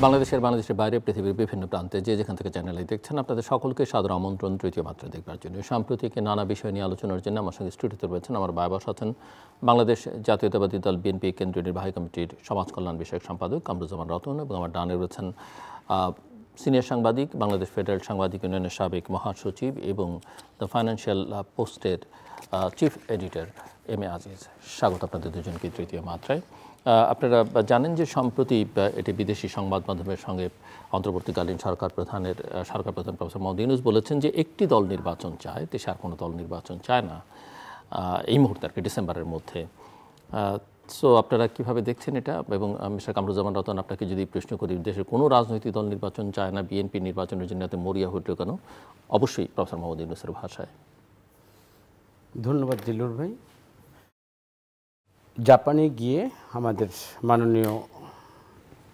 বাংলাদেশের বাইরে পৃথিবীর বিভিন্ন প্রান্তে যে যেখান থেকে চ্যানেলে দেখছেন আপনাদের সকলকে সাদর আমন্ত্রণ তৃতীয় মাত্রা দেখবার জন্য। সাম্প্রতিক নানা বিষয় নিয়ে আলোচনার জন্য আমার সঙ্গে স্টুডিওতে রয়েছেন আমার বাবা আছেন বাংলাদেশ জাতীয়তাবাদী দল বিএনপি কেন্দ্রীয় নির্বাহী কমিটির সমাজ কল্যাণ বিষয়ক সম্পাদক কামরুজ্জামান রতন এবং আমার ডানে রয়েছেন সিনিয়র সাংবাদিক বাংলাদেশ ফেডারেল সাংবাদিক ইউনিয়নের সাবেক মহাসচিব এবং দ্য ফাইন্যান্সিয়াল পোস্টের chief editor M A Aziz. স্বাগত আপনাদের দুজনকে তৃতীয় মাত্রায়। আপনারা জানেন যে সম্প্রতি এটি বিদেশি সংবাদ মাধ্যমের সঙ্গে অন্তর্বর্তীকালীন সরকার প্রধান প্রফেসর মোহাম্মদ ইউনূস বলেছেন যে একটি দল নির্বাচন চায়, দেশে আর কোনো দল নির্বাচন চায় না এই মুহূর্তে আর কি, ডিসেম্বরের মধ্যে। সো আপনারা কীভাবে দেখছেন এটা? এবং মিস্টার কামরুজ্জামান রতন, আপনাকে যদি প্রশ্ন করি, দেশের কোনো রাজনৈতিক দল নির্বাচন চায় না, বিএনপি নির্বাচনের জন্য এত মরিয়া হইল কেন? অবশ্যই প্রফেসর মোহাম্মদ ইউনূসের ভাষায়। ধন্যবাদ জিল্লুর ভাই। জাপানে গিয়ে আমাদের মাননীয়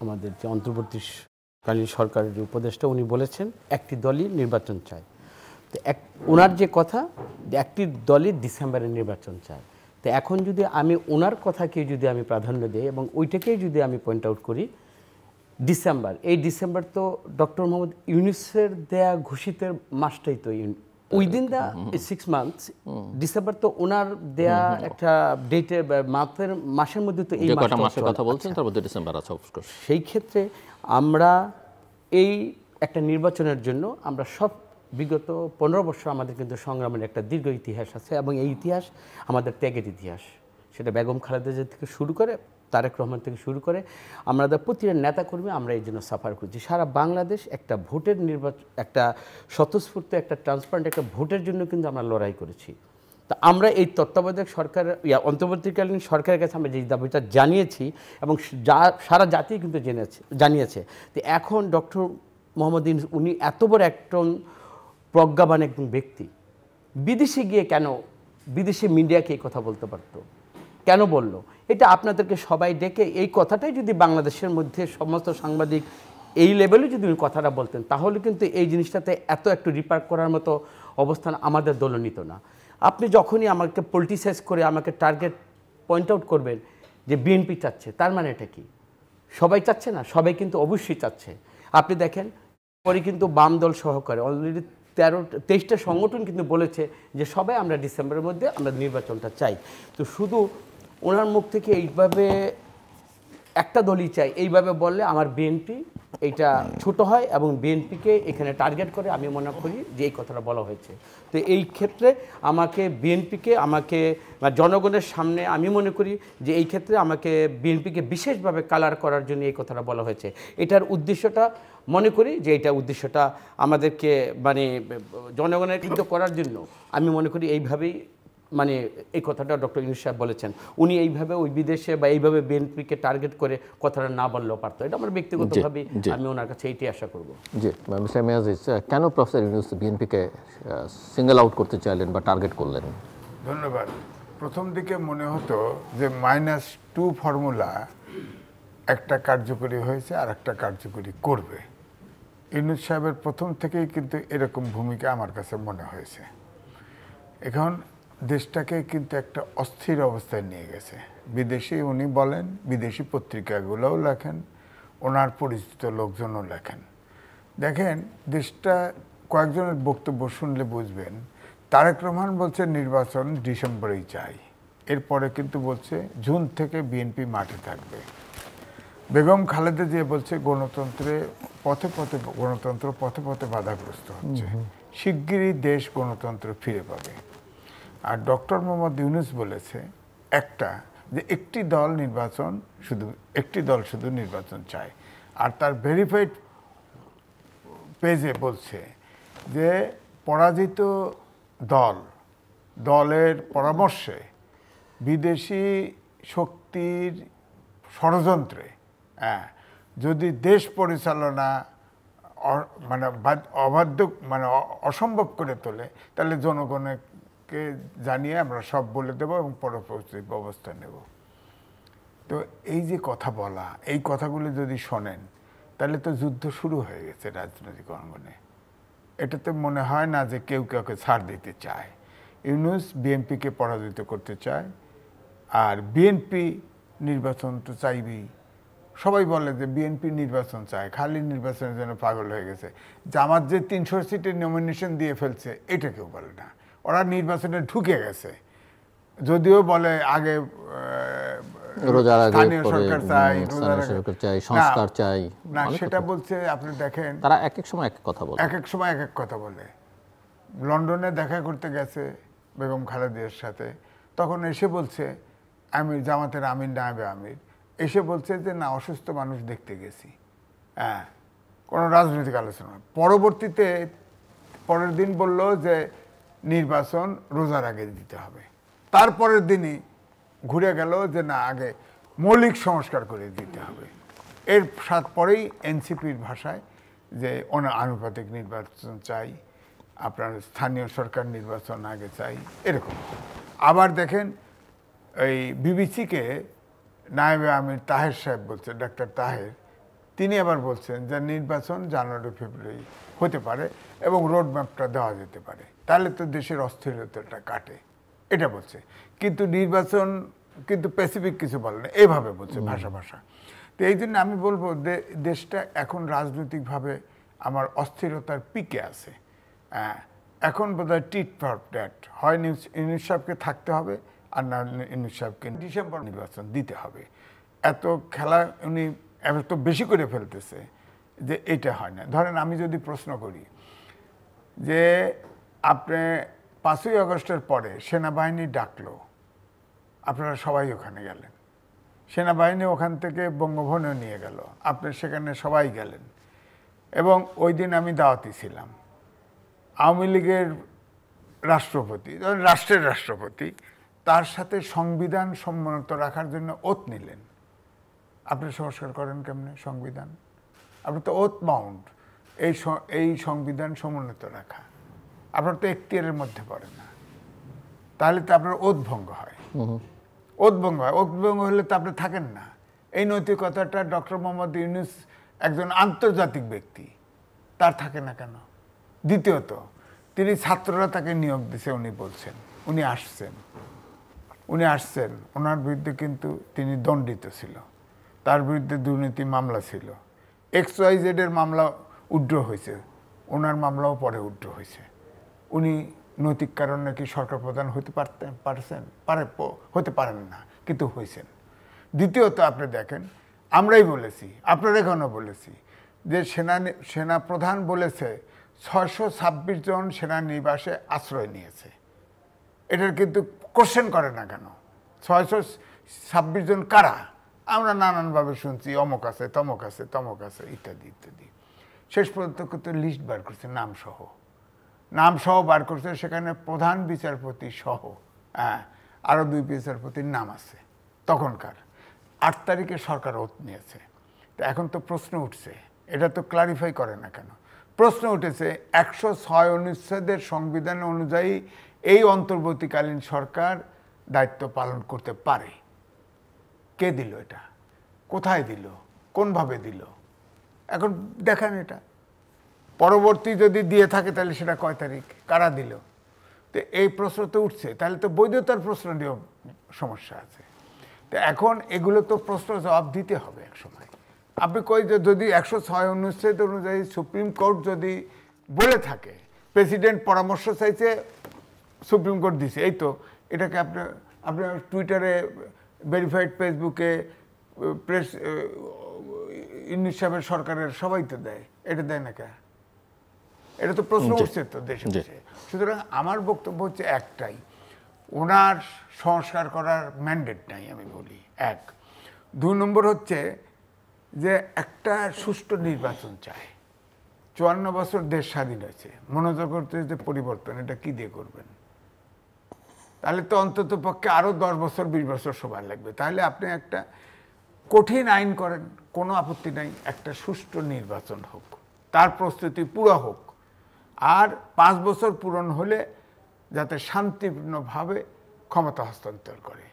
আমাদের যে অন্তর্বর্তীকালীন সরকারের উপদেষ্টা উনি বলেছেন একটি দলই নির্বাচন চায়। তো ওনার যে কথা যে একটি দলই ডিসেম্বরে নির্বাচন চায়, তো এখন যদি আমি ওনার কথাকে যদি আমি প্রাধান্য দিই এবং ওইটাকেই যদি আমি পয়েন্ট আউট করি, ডিসেম্বর, এই ডিসেম্বর তো ডক্টর মোহাম্মদ ইউনূসের দেয়া ঘোষিতের মাসটাই তো উইদিন দ্য 6 months ডিসেম্বর তো ওনার দেয়া একটা ডেটের মাসের মধ্যে তো এই মাসের কথা বলছেন, তার মধ্যে ডিসেম্বর আছে। সেই ক্ষেত্রে আমরা এই একটা নির্বাচনের জন্য আমরা সব বিগত 15 বছর আমাদের কিন্তু সংগ্রামের একটা দীর্ঘ ইতিহাস আছে এবং এই ইতিহাস আমাদের ত্যাগের ইতিহাস। সেটা বেগম খালেদা জিয়া থেকে শুরু করে তারেক রহমান থেকে শুরু করে আমাদের প্রতিটা নেতাকর্মী আমরা এই জন্য সাফার করছি। সারা বাংলাদেশ একটা ভোটের একটা স্বতঃস্ফূর্ত একটা ট্রান্সপারেন্ট একটা ভোটের জন্য কিন্তু আমরা লড়াই করেছি। তা আমরা এই তত্ত্বাবধায়ক সরকার অন্তর্বর্তীকালীন সরকারের কাছে আমরা যে দাবিটা জানিয়েছি এবং সারা জাতি কিন্তু জানিয়েছে। তো এখন ডক্টর মোহাম্মদ ইউনূস উনি এত বড় একজন প্রজ্ঞাবান একজন ব্যক্তি, বিদেশে গিয়ে কেন বিদেশি মিডিয়াকে এই কথা বলতে পারতো? কেন বললো? এটা আপনাদেরকে সবাই ডেকে এই কথাটাই যদি বাংলাদেশের মধ্যে সমস্ত সাংবাদিক এই লেভেলে যদি কথাটা বলতেন, তাহলে কিন্তু এই জিনিসটাতে একটু রিপার্ক করার মতো অবস্থান আমাদের দল নিত না। আপনি যখনই আমাকে পলিটিসাইজ করে আমাকে টার্গেট পয়েন্ট আউট করবেন যে বিএনপি চাচ্ছে, তার মানে এটা কি? সবাই চাচ্ছে না? সবাই কিন্তু অবশ্যই চাচ্ছে। আপনি দেখেন পরে কিন্তু বাম দল সহকারে অলরেডি 23টা সংগঠন কিন্তু বলেছে যে সবাই আমরা ডিসেম্বরের মধ্যে আমরা নির্বাচনটা চাই। তো শুধু ওনার মুখ থেকে এইভাবে একটা দলই চাই এইভাবে বললে আমার বিএনপি এইটা ছোট হয় এবং বিএনপিকে এখানে টার্গেট করে আমি মনে করি যে এই কথাটা বলা হয়েছে। তো এই ক্ষেত্রে আমাকে বিএনপিকে জনগণের সামনে আমি মনে করি যে এই ক্ষেত্রে আমাকে বিএনপিকে বিশেষভাবে কালার করার জন্য এই কথাটা বলা হয়েছে। এটার উদ্দেশ্যটা মনে করি যে এটা উদ্দেশ্যটা আমাদেরকে জনগণের কিন্তু করার জন্য আমি মনে করি এইভাবেই এই কথাটা ডক্টর ইউনূস সাহেব বলেছেন। উনি এইভাবে ওই বিদেশে বা এইভাবে বিএনপিকে টার্গেট করে কথাটা না বললেও পারতো। এটা আমার ব্যক্তিগতভাবে আমি ওনার কাছে এইটাই আশা করব। জি মিস্টার মেয়াজিজ, কেন প্রফেসর ইউনূস বিএনপিকে সিঙ্গেল আউট করতে চাইলেন বা টার্গেট করলেন? ধন্যবাদ। প্রথম দিকে মনে হতো যে -2 ফর্মুলা একটা কার্যকরী হয়েছে আর একটা কার্যকরী করবে। ইউনূস সাহেবের প্রথম থেকেই কিন্তু এরকম ভূমিকা আমার কাছে মনে হয়েছে। এখন দেশটাকে কিন্তু একটা অস্থির অবস্থায় নিয়ে গেছে। বিদেশি উনি বলেন, বিদেশি পত্রিকাগুলোও লেখেন, ওনার পরিচিত লোকজনও লেখেন। দেখেন দেশটা কয়েকজনের বক্তব্য শুনলে বুঝবেন। তারেক রহমান বলছে নির্বাচন ডিসেম্বরেই চাই, এরপরে কিন্তু বলছে জুন থেকে বিএনপি মাঠে থাকবে। বেগম খালেদা জিয়া বলছে গণতন্ত্র পথে পথে বাধাগ্রস্ত হচ্ছে, শিগগিরই দেশ গণতন্ত্র ফিরে পাবে। আর ডক্টর মোহাম্মদ ইউনূস বলেছে যে একটি দল শুধু নির্বাচন চায়। আর তার ভেরিফাইড পেজে বলছে যে পরাজিত দলের পরামর্শে বিদেশি শক্তির ষড়যন্ত্রে যদি দেশ পরিচালনা অবাধ্য অসম্ভব করে তোলে, তাহলে জনগণকে জানিয়ে আমরা সব বলে দেব এবং পরবর্তী ব্যবস্থা নেব। তো এই যে কথা বলা, এই কথাগুলো যদি শোনেন তাহলে তো যুদ্ধ শুরু হয়ে গেছে রাজনৈতিক অঙ্গনে। এটাতে মনে হয় না যে কেউ কাউকে ছাড় দিতে চায়। ইউনূস বিএনপিকে পরাজিত করতে চায়, আর বিএনপি নির্বাচন তো চাইবেই, সবাই বলে যে বিএনপি নির্বাচন চায়, খালি নির্বাচনের জন্য পাগল হয়ে গেছে। জামাত যে 300 সিটের নমিনেশন দিয়ে ফেলছে এটা কেউ বলে না, ওরা নির্বাচনে ঢুকে গেছে। যদিও বলে আগে রোজার আগে স্থানীয় পরে সরকার চাই, স্থানীয় সরকার চাই, সংস্কার চাই, না অনেক সেটা কথা। বলছে। আপনি দেখেন তারা এক এক সময় এক এক কথা বলে। এক এক সময় এক এক কথা বলে। লন্ডনে দেখা করতে গেছে বেগম খালেদার সাথে, তখন এসে বলছে আমির, জামাতের আমির নায়েবে আমির এসে বলছে যে না, অসুস্থ মানুষ দেখতে গেছি। হ্যাঁ, কোনো রাজনৈতিক আলোচনা। পরবর্তীতে পরের দিন বলল যে নির্বাচন রোজার আগে দিতে হবে। তারপরের দিনই ঘুরে গেল যে না, আগে মৌলিক সংস্কার করে দিতে হবে। এর পরেই এনসিপির ভাষায় যে আনুপাতিক নির্বাচন চাই, আপনার স্থানীয় সরকার নির্বাচন আগে চাই, এরকম। আবার দেখেন এই বিবিসিকে নায়েবে আমির তাহের সাহেব বলছেন, ডাক্তার তাহের, তিনি আবার বলছেন যে নির্বাচন জানুয়ারি ফেব্রুয়ারি হতে পারে এবং রোড ম্যাপটা দেওয়া যেতে পারে, তাহলে তো দেশের অস্থিরতাটা কাটে, এটা বলছে। কিন্তু নির্বাচন কিন্তু স্পেসিফিক কিছু বলে না, এভাবে বলছে ভাষা। তো এই জন্য আমি বলবো দেশটা এখন রাজনৈতিকভাবে আমার অস্থিরতার পিকে আছে। এখন বোধহয় টিট ফর ট্যাট, হয় ইউনূস সাহেবকে থাকতে হবে আর না ইউনূস সাহেবকে ডিসেম্বর নির্বাচন দিতে হবে। এত খেলা উনি এত বেশি করে ফেলতেছে যে এটা হয় না। ধরেন আমি যদি প্রশ্ন করি যে আপনি 5ই আগস্টের পরে সেনাবাহিনী ডাকলো, আপনারা সবাই ওখানে গেলেন, সেনাবাহিনী ওখান থেকে বঙ্গভবনে নিয়ে গেল, আপনি সেখানে সবাই গেলেন, এবং ওই দিন আমি দাওয়াতি ছিলাম। আওয়ামী লীগের রাষ্ট্রপতি, রাষ্ট্রের রাষ্ট্রপতি, তার সাথে সংবিধান সম্মত রাখার জন্য ওথ নিলেন। আপনি সংস্কার করেন কেমনে সংবিধান? আপনি তো ওথ বাউন্ড এই সংবিধান সমুন্নত রাখা, আপনার তো এখতিয়ারের মধ্যে পড়ে না, তাহলে তো আপনার ওথ ভঙ্গ হয়। ওথ ভঙ্গ হলে তো আপনি থাকেন না। এই নৈতিকতাটা ডক্টর মোহাম্মদ ইউনূস একজন আন্তর্জাতিক ব্যক্তি, তার থাকে না কেন? দ্বিতীয়ত, তিনি ছাত্ররা তাকে নিয়োগ দিছে, উনি বলছেন, উনি আসছেন, ওনার বিরুদ্ধে কিন্তু তিনি দণ্ডিত ছিল, তার বিরুদ্ধে দুর্নীতি মামলা ছিল, XYZ এর মামলা উড্র হয়েছে, ওনার মামলাও পরে উড্র হয়েছে। উনি নৈতিক কারণে কি সরকার প্রধান হতে হতে পারেন না, কিন্তু হয়েছেন। দ্বিতীয়ত, আপনি দেখেন, আমরাই বলেছি, আপনারা এখনও বলেছি যে সেনা প্রধান বলেছে 626 জন সেনানিবাসে আশ্রয় নিয়েছে। এটার কিন্তু কোশ্চেন করে না কেন? 626 জন কারা? আমরা নানানভাবে শুনছি, অমুক আছে, তমক আছে, ইত্যাদি ইত্যাদি। শেষ পর্যন্ত কিন্তু লিস্ট বার করছে, নাম সহ বার করছে, সেখানে প্রধান বিচারপতি সহ আরও 2 বিচারপতির নাম আছে তখনকার। 8 তারিখে সরকার ওথ নিয়েছে। তো এখন তো প্রশ্ন উঠছে, এটা তো ক্লারিফাই করে না কেন? প্রশ্ন উঠেছে 106 অনুচ্ছেদের সংবিধান অনুযায়ী এই অন্তর্বর্তীকালীন সরকার দায়িত্ব পালন করতে পারে। কে দিল এটা? কোথায় দিল? কোনভাবে দিল? এখন দেখান এটা। পরবর্তী যদি দিয়ে থাকে তাহলে সেটা কয় তারিখ, কারা দিল? তো এই প্রশ্ন তো উঠছে, তাহলে তো বৈধতার প্রশ্ন নিয়েও সমস্যা আছে। তো এখন এগুলো তো প্রশ্ন জবাব দিতে হবে এক সময়। আপনি কই যে যদি 106 অনুচ্ছেদ অনুযায়ী সুপ্রিম কোর্ট যদি বলে থাকে, প্রেসিডেন্ট পরামর্শ চাইছে, সুপ্রিম কোর্ট দিছে, এই তো এটাকে আপনার টুইটারে ভেরিফাইড, ফেসবুকে প্রেস, ইউনূস সাহেবের সরকারের সবাই তো দেয়, এটা দেয় না কে? এটা তো প্রশ্ন উঠছে তো দেশে দেশে। সুতরাং আমার বক্তব্য হচ্ছে একটাই, ওনার সংস্কার করার ম্যান্ডেট নাই আমি বলি, 1। 2 নম্বর হচ্ছে যে একটা সুষ্ঠু নির্বাচন চায়। 54 বছর দেশ স্বাধীন হয়েছে, মনোযোগ করতে যে পরিবর্তন, এটা কি দিয়ে করবেন? তাহলে তো অন্তত পক্ষে আরও 10 বছর 20 বছর সময় লাগবে। তাহলে আপনি একটা কঠিন আইন করেন, কোনো আপত্তি নাই, একটা সুষ্ঠু নির্বাচন হোক, তার প্রস্তুতি পুরো হোক, আর 5 বছর পূরণ হলে যাতে শান্তিপূর্ণভাবে ক্ষমতা হস্তান্তর করে।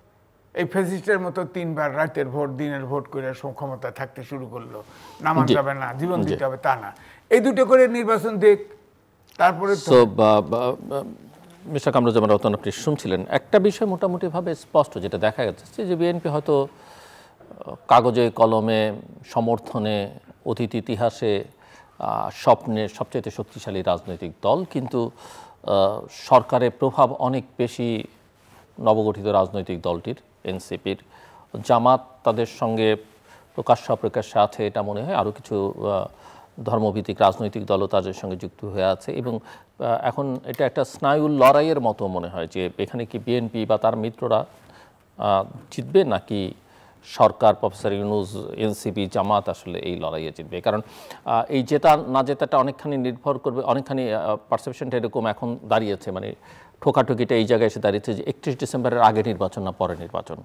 এই ফ্যাসিস্টের মতো 3 বার রাতের ভোট দিনের ভোট করে ক্ষমতা থাকতে শুরু করলো, নামান যাবে না, জীবন দিতে হবে, তা না। এই দুটো করে নির্বাচন দিক, তারপরে মিস্টার কামরুজ্জামান রতন, আপনি শুনছিলেন একটা বিষয় মোটামুটিভাবে স্পষ্ট, যেটা দেখা যাচ্ছে যে বিএনপি হয়তো কাগজে কলমে সমর্থনে অতীত ইতিহাসে স্বপ্নের সবচেয়ে শক্তিশালী রাজনৈতিক দল, কিন্তু সরকারের প্রভাব অনেক বেশি নবগঠিত রাজনৈতিক দলটির এনসিপির। জামাত তাদের সঙ্গে প্রকাশ্য অপ্রকাশ্যে আছে, এটা মনে হয়। আরও কিছু ধর্মভিত্তিক রাজনৈতিক দলও তাদের সঙ্গে যুক্ত হয়ে আছে, এবং এখন এটা একটা স্নায়ুর লড়াইয়ের মতো মনে হয় যে এখানে কি বিএনপি বা তার মিত্ররা জিতবে, নাকি সরকার, প্রফেসর ইউনূস, এনসিপি, জামাত আসলে এই লড়াইয়ে জিতবে। কারণ এই জেতা না জেতাটা অনেকখানি নির্ভর করবে, অনেকখানি পারসেপশনটা এরকম এখন দাঁড়িয়েছে, মানে ঠোকাঠুকিটা এই জায়গায় এসে দাঁড়িয়েছে যে 31 ডিসেম্বরের আগে নির্বাচন না পরে নির্বাচন।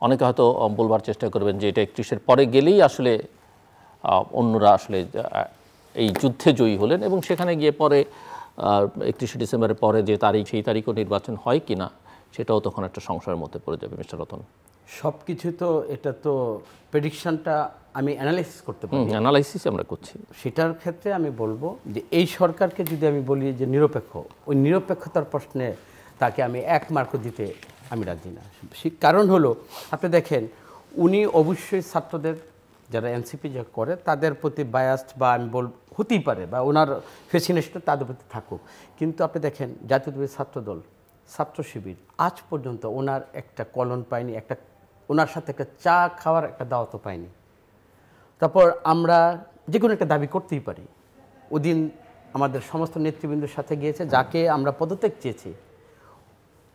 অনেকে হয়তো বলবার চেষ্টা করবেন যে এটা 31-এর পরে গেলেই আসলে অন্যরা আসলে এই যুদ্ধে জয়ী হলেন, এবং সেখানে গিয়ে পরে 31 ডিসেম্বরের পরে যে তারিখ, সেই তারিখও নির্বাচন হয় কি না সেটাও তখন একটা সংশয়ের মধ্যে পড়ে যাবে। মিস্টার রতন, সব কিছু তো এটা তো প্রেডিকশনটা আমি অ্যানালাইসিস করতে পারি, অ্যানালাইসিস আমরা করছি। সেটার ক্ষেত্রে আমি বলবো যে এই সরকারকে যদি আমি বলি যে নিরপেক্ষ, ওই নিরপেক্ষতার প্রশ্নে তাকে আমি 1 মার্কও দিতে আমি রাজি না। কারণ হলো, আপনি দেখেন, উনি অবশ্যই ছাত্রদের, যারা এনসিপি যা করে তাদের প্রতি বায়াসড বা আমি হতেই পারে, বা ওনার ফেসিনেশনটা তাদের প্রতি থাকুক, কিন্তু আপনি দেখেন জাতীয়তাবাদী ছাত্রদল, ছাত্র শিবির আজ পর্যন্ত ওনার একটা কলন পায়নি, একটা ওনার সাথে একটা চা খাওয়ার একটা দাওয়াতও পায়নি। তারপর আমরা যে কোনো একটা দাবি করতেই পারি, ওদিন আমাদের সমস্ত নেতৃবৃন্দের সাথে গিয়েছে, যাকে আমরা পদত্যাগ চেয়েছি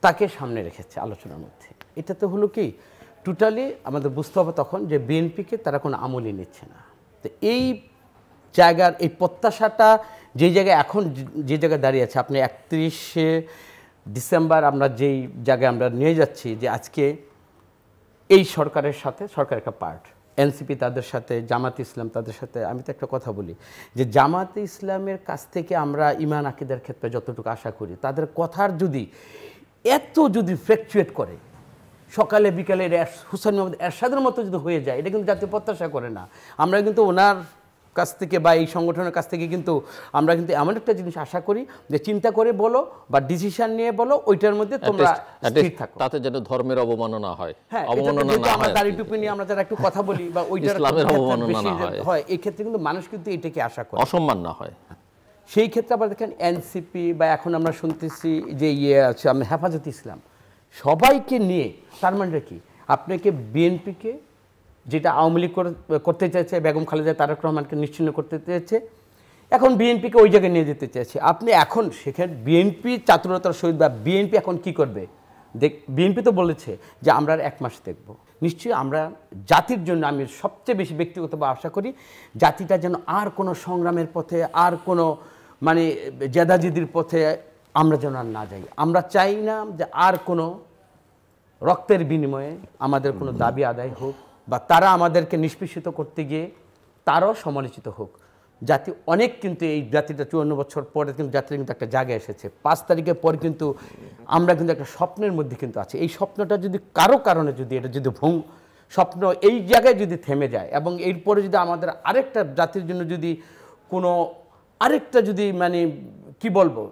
তাকে সামনে রেখেছে আলোচনার মধ্যে। এটা তো হলো কি, টোটালি আমাদের বুঝতে হবে তখন যে বিএনপিকে তারা কোনো আমলই নিচ্ছে না। তো এই জায়গার এই প্রত্যাশাটা যে জায়গায় এখন যে জায়গায় দাঁড়িয়ে আছে, আপনি 31শে ডিসেম্বর আমরা যেই জায়গায় আমরা নিয়ে যাচ্ছি, যে আজকে এই সরকারের সাথে, সরকার একটা পার্ট, এনসিপি তাদের সাথে, জামাত ইসলাম তাদের সাথে। আমি তো একটা কথা বলি যে জামাত ইসলামের কাছ থেকে আমরা ইমান আকিদের ক্ষেত্রে যতটুকু আশা করি, তাদের কথার যদি এত যদি ফ্ল্যাকচুয়েট করে, সকালে বিকালে হুসাইন মোহাম্মদ এরশাদের মতো যদি হয়ে যায়, এটা কিন্তু জাতীয় প্রত্যাশা করে না। আমরা কিন্তু ওনার কাছ থেকে বা এই সংগঠনের কাছ থেকে কিন্তু আমরা কিন্তু এমন একটা জিনিস আশা করি যে চিন্তা করে বলো বা ডিসিশন নিয়ে বলো, ওইটার মধ্যে তোমরা স্থির থাকো, তাতে যেন ধর্মের অবমাননা হয়। হ্যাঁ, আমরা দাড়ি টুপি নিয়ে আমরা যারা একটু কথা বলি বা ওইটার ইসলামের অবমাননা না হয়, এই ক্ষেত্রে কিন্তু মানুষ কিন্তু এটাকে আশা করে, অসম্মান না হয়। সেই ক্ষেত্রে আবার দেখেন এনসিপি বা এখন আমরা শুনতেছি যে আছে আমি হেফাজত ইসলাম, সবাইকে নিয়ে, তার মানে কি আপনাকে বিএনপিকে যেটা আওয়ামী লীগ করতে চাইছে, বেগম খালেদা তারেক রহমানকে নিশ্চিহ্ন করতে চেয়েছে, এখন বিএনপিকে ওই জায়গায় নিয়ে যেতে চাইছে। আপনি এখন সেখানে বিএনপি চাতুরতার সহিত বা বিএনপি এখন কি করবে, বিএনপি তো বলেছে যে আমরা আর 1 মাস দেখব। নিশ্চয়ই আমরা জাতির জন্য, আমি সবচেয়ে বেশি ব্যক্তিগতভাবে আশা করি জাতিটা যেন আর কোনো সংগ্রামের পথে, আর কোনো মানে জেদাজিদির পথে আমরা যেন আর না যাই। আমরা চাই না যে আর কোনো রক্তের বিনিময়ে আমাদের কোনো দাবি আদায় হোক, বা তারা আমাদেরকে নিষ্পেষিত করতে গিয়ে তারাও সমালোচিত হোক। জাতি অনেক, কিন্তু এই জাতিটা 54 বছর পরে কিন্তু জাতির কিন্তু একটা জায়গায় এসেছে। 5 তারিখের পর কিন্তু আমরা কিন্তু একটা স্বপ্নের মধ্যে কিন্তু আছি। এই স্বপ্নটা যদি কারো কারণে যদি এটা যদি স্বপ্ন এই জায়গায় যদি থেমে যায়, এবং এরপরে যদি আমাদের আরেকটা জাতির জন্য যদি কোনো আরেকটা যদি মানে কি বলবো,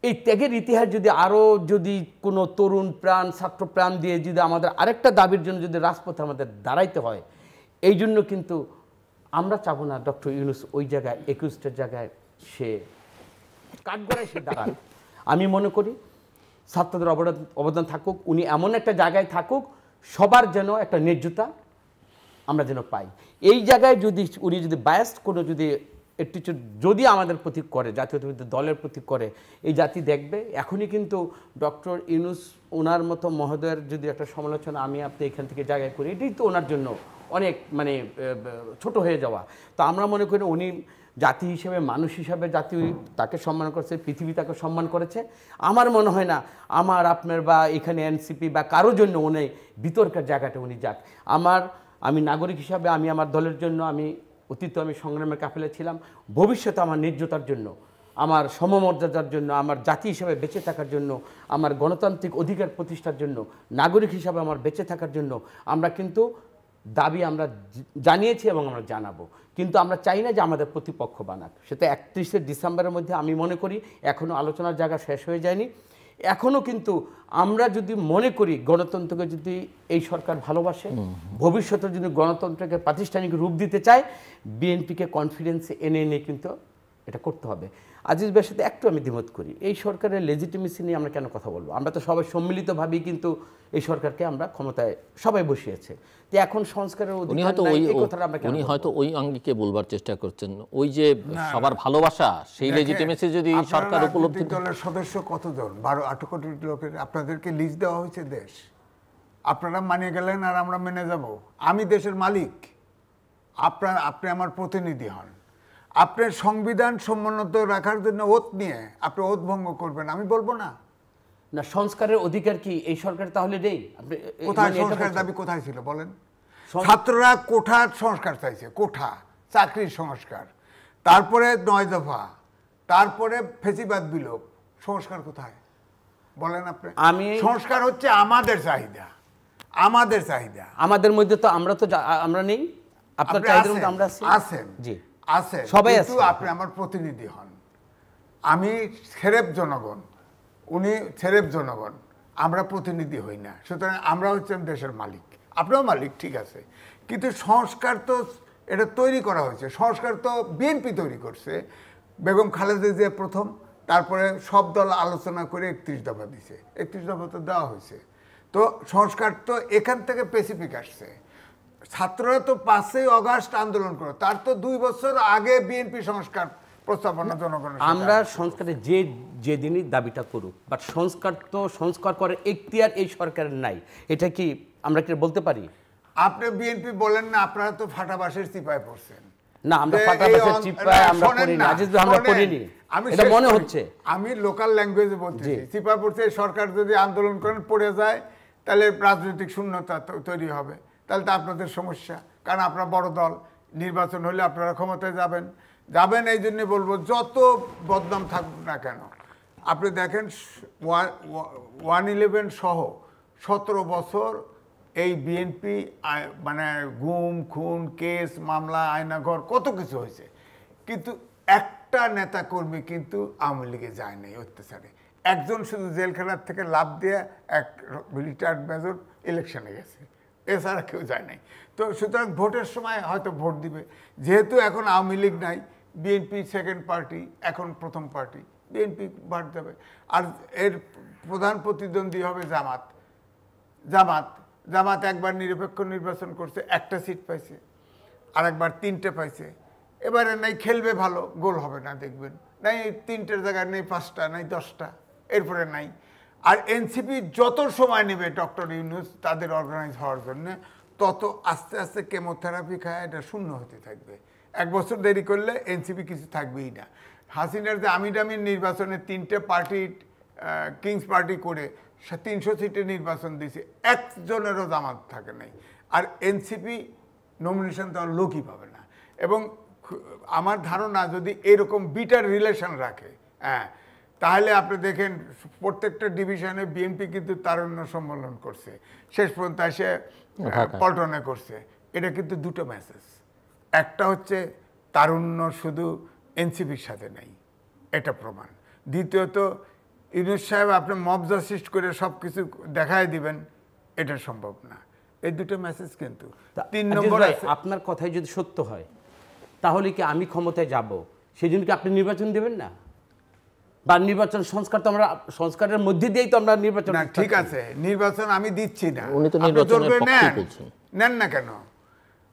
এই ত্যাগের ইতিহাস যদি আরও যদি কোনো তরুণ প্রাণ, ছাত্র প্রাণ দিয়ে যদি আমাদের আরেকটা দাবির জন্য যদি রাজপথে আমাদের দাঁড়াইতে হয়, এই জন্য কিন্তু আমরা চাবো না ডক্টর ইউনূস ওই জায়গায় 21টার জায়গায় সে কাঠগড়ায় সে দাঁড়ান। আমি মনে করি ছাত্রদের অবদান থাকুক, উনি এমন একটা জায়গায় থাকুক সবার যেন একটা ন্যায্যতা আমরা যেন পাই। এই জায়গায় যদি উনি যদি বায়াসড কোনো যদি অ্যাটিটিউড যদি আমাদের প্রতি করে, জাতীয়তাবাদী দলের প্রতি করে, এই জাতি দেখবে। এখনই কিন্তু ডক্টর ইউনূস ওনার মতো মহোদয়ের যদি একটা সমালোচনা আমি আপনি এখান থেকে জায়গায় করি, এটাই তো ওনার জন্য অনেক মানে ছোট হয়ে যাওয়া। তো আমরা মনে করি উনি জাতি হিসেবে, মানুষ হিসাবে জাতি তাকে সম্মান করেছে, পৃথিবী তাকে সম্মান করেছে। আমার মনে হয় না আমার আপনার বা এখানে এনসিপি বা কারোর জন্য উনি বিতর্কের জায়গাটা উনি যাক। আমি নাগরিক হিসাবে আমি আমার দলের জন্য, আমি অতীতে আমি সংগ্রামের কাফেলা ছিলাম, ভবিষ্যতে আমার ন্যায্যতার জন্য, আমার সমমর্যাদার জন্য, আমার জাতি হিসাবে বেঁচে থাকার জন্য, আমার গণতান্ত্রিক অধিকার প্রতিষ্ঠার জন্য, নাগরিক হিসাবে আমার বেঁচে থাকার জন্য আমরা কিন্তু দাবি আমরা জানিয়েছি এবং আমরা জানাবো। কিন্তু আমরা চাই না যে আমাদের প্রতিপক্ষ বানাক। সেটা 31শে ডিসেম্বরের মধ্যে আমি মনে করি এখনও আলোচনার জায়গা শেষ হয়ে যায়নি। এখনও কিন্তু আমরা যদি মনে করি গণতন্ত্রকে যদি এই সরকার ভালোবাসে, ভবিষ্যতে যদি গণতন্ত্রকে প্রাতিষ্ঠানিক রূপ দিতে চায়, বিএনপিকে কনফিডেন্সে এনে এনে কিন্তু এটা করতে হবে। আজিজ ভাইয়ের সাথে একটু আমি দ্বিমত করি। এই সরকারের লেজিটিমেসি নিয়ে আমরা কেন কথা বলবো? আমরা তো সবাই সম্মিলিতভাবেই কিন্তু এই সরকারকে আমরা ক্ষমতায় সবাই বসিয়েছে। তো এখন সংস্কারের অধিকার নাই, এই কথাটা আমরা কেন উনি বলবো? হয়তো ওই আঙ্গিকে বলবার চেষ্টা করছেন, ওই যে সবার ভালোবাসা, সেই লেজিটিমেসি যদি সরকার উপলব্ধি। দলের সদস্য কতজন? 12-18 কোটি লোকের আপনাদেরকে লিস্ট দেওয়া হয়েছে দেশ, আপনারা মানিয়ে গেলেন আর আমরা মেনে যাব? আমি দেশের মালিক, আপনি আমার প্রতিনিধি হন। আপনার সংবিধান সমুন্নত রাখার জন্য ওত নিয়ে আপনি ওত ভঙ্গ করবেন, আমি বলবো না। না, সংস্কারের অধিকার কি এই সরকার তাহলে নেই? আপনি কোথায় মানে এটা সংস্কার বলছেন? দাবি কোথায় ছিল বলেন? ছাত্ররা কোঠার সংস্কার চাইছে, কোঠা, চাকরির সংস্কার, তারপরে 9 দফা, তারপরে ফেসিবাদ বিলোপ। সংস্কার কোথায় বলেন আপনি? সংস্কার হচ্ছে আমাদের চাহিদা, আমাদের চাহিদা। আমাদের মধ্যে তো আমরা নেই, আপনার চাহিদার মধ্যে আমরা আছেন। জি আছেন, সবাই কিন্তু আছে। আপনি আমার প্রতিনিধি হন। আমি সেরেব জনগণ, উনি সেরেব জনগণ, আমরা প্রতিনিধি হই না। সুতরাং আমরা হচ্ছেন দেশের মালিক, আপনিও মালিক, ঠিক আছে। কিন্তু সংস্কার তো এটা তৈরি করা হয়েছে, সংস্কার তো বিএনপি তৈরি করছে, বেগম খালেদা জিয়া প্রথম, তারপরে সব দল আলোচনা করে 31 দফা দিছে, 31 দফা তো দেওয়া হয়েছে। তো সংস্কার তো এখান থেকে স্পেসিফিক আসছে। ছাত্ররা তো 5ই আগস্ট আন্দোলন করে, তার তো 2 বছর আগে বিএনপি সংস্কার প্রস্তাবনা জনগণের। আমরা সংস্কারের যেদিনই দাবিটা করুক, বাট সংস্কার করার এখতিয়ার এই সরকারের নাই, এটা কি আমরা কি বলতে পারি? আপনি বিএনপি বলেন না, আপনারা তো ফাটাবাসের চিপায় পড়ছেন। না, আমরা ফাটাবাসের চিপায় আমরা পড়িনি, আজিজ ভাই, আমরা পড়িনি, এটা মনে হচ্ছে। আমি লোকাল ল্যাঙ্গুয়েজে বলতেছি, চিপায় পড়ছে। সরকার যদি আন্দোলন করেন, পড়ে যায়, তাহলে রাজনৈতিক শূন্যতা তৈরি হবে, তাহলে তো আপনাদের সমস্যা। কারণ আপনারা বড় দল, নির্বাচন হলে আপনারা ক্ষমতায় যাবেন। এই জন্য বলবো, যত বদনাম থাকুক না কেন, আপনি দেখেন 111 সহ 17 বছর এই বিএনপি মানে গুম খুন কেস মামলা আয়নাঘর কত কিছু হয়েছে, কিন্তু একটা নেতা কর্মী কিন্তু আওয়ামী লীগে যায় নাই অত্যাচারে। একজন শুধু জেলখানার থেকে লাভ দিয়ে এক রিটায়ার্ড মেজর ইলেকশনে গেছে, এছাড়া কেউ যায় নাই। তো সুতরাং ভোটের সময় হয়তো ভোট দিবে, যেহেতু এখন আওয়ামী লীগ নাই, বিএনপি সেকেন্ড পার্টি, এখন প্রথম পার্টি, বিএনপি ভোট দেবে। আর এর প্রধান প্রতিদ্বন্দ্বী হবে জামাত একবার নিরপেক্ষ নির্বাচন করছে, একটা সিট পাইছে, আর একবার 3টে পাইছে। এবারে নাই খেলবে ভালো, গোল হবে না, দেখবেন নাই 3টের জায়গায় নেই 5টা, নাই 10টা, এরপরে নাই। আর এনসিপি যত সময় নেবে ডক্টর ইউনূস তাদের অর্গানাইজ হওয়ার জন্য, তত আস্তে আস্তে কেমোথেরাপি খায় এটা শূন্য হতে থাকবে। 1 বছর দেরি করলে এনসিপি কিছু থাকবেই না। হাসিনার যে আমির নির্বাচনে 3টে পার্টি কিংস পার্টি করে 300 সিটে নির্বাচন দিয়েছে, একজনেরও জামাত থাকে নাই। আর এনসিপি নমিনেশন দেওয়ার লোকই পাবে না। এবং আমার ধারণা যদি এরকম বিটার রিলেশন রাখে, তাহলে আপনি দেখেন প্রত্যেকটা ডিভিশনে বিএনপি কিন্তু তারুণ্য সম্মেলন করছে, শেষ পর্যন্ত এসে পল্টনে করছে। এটা কিন্তু দুটো মেসেজ, একটা হচ্ছে তারুণ্য শুধু এনসিপির সাথে নাই, এটা প্রমাণ। দ্বিতীয়ত ইউনূস সাহেব আপনি মব জাস্টিস করে সব কিছু দেখায় দিবেন, এটা সম্ভব না। এই দুটো মেসেজ কিন্তু। 3 নম্বর, আপনার কথাই যদি সত্য হয়, তাহলে কি আমি ক্ষমতায় যাব, সেই জন্য কি আপনি নির্বাচন দেবেন না? বা নির্বাচন সংস্কার তো আমরা সংস্কারের মধ্যে দিয়েই তো আমরা নির্বাচন। না, ঠিক আছে, নির্বাচন আমি দিচ্ছি না, উনি তো নির্বাচনের পক্ষে বলছেন। নেন না কেন?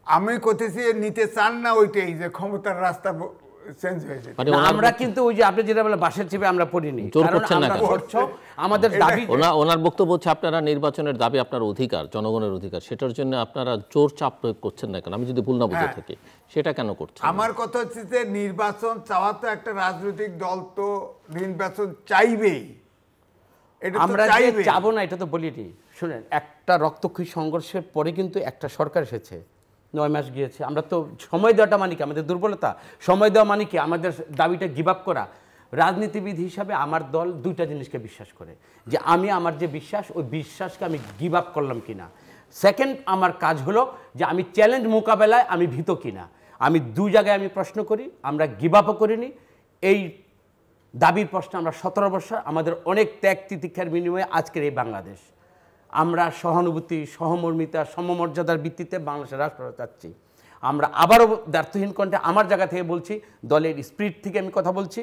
আমি কইতেছি নিতে চান না, ওইটাই যে ক্ষমতার রাস্তা চেঞ্জ হয়েছে। আমরা কিন্তু ওই যে আপনি যেটা বলে বাসের চেপে আমরা পড়িনি, আমাদের দাবি। ওনার বক্তব্য হচ্ছে আপনারা নির্বাচনের দাবি আপনার অধিকার, জনগণের অধিকার, সেটার জন্য আপনারা জোর চাপ প্রয়োগ করছেন না কেন? আমি যদি ভুল না বুঝে থাকি, সেটা কেন করছেন? আমার কথা হচ্ছে যে নির্বাচন চাওয়া তো একটা রাজনৈতিক দল তো নির্বাচন চাইবেই, আমরা চাবো না এটা তো বলিনি। শুনেন, একটা রক্তক্ষয়ী সংঘর্ষের পরে কিন্তু একটা সরকার এসেছে, 9 মাস গিয়েছে। আমরা তো সময় দেওয়াটা মানে কি আমাদের দুর্বলতা? সময় দেওয়া মানে কি আমাদের দাবিটা গিভ আপ করা? রাজনীতিবিদ হিসাবে আমার দল 2টা জিনিসকে বিশ্বাস করে, যে আমি আমার যে বিশ্বাস, ওই বিশ্বাসকে আমি গিভ আপ করলাম কিনা। সেকেন্ড আমার কাজ হলো যে আমি চ্যালেঞ্জ মোকাবেলায় আমি ভীত কিনা। আমি 2 জায়গায় আমি প্রশ্ন করি, আমরা গিভ আপও করিনি। এই দাবির প্রশ্নে আমরা 17 বছর আমাদের অনেক ত্যাগ তিতিক্ষার বিনিময়ে আজকের এই বাংলাদেশ। আমরা সহানুভূতি, সহমর্মিতা, সমমর্যাদার ভিত্তিতে বাংলাদেশের রাষ্ট্র চাচ্ছি। আমরা আবারও দ্ব্যর্থহীন কণ্ঠে আমার জায়গা থেকে বলছি, দলের স্পিরিট থেকে আমি কথা বলছি,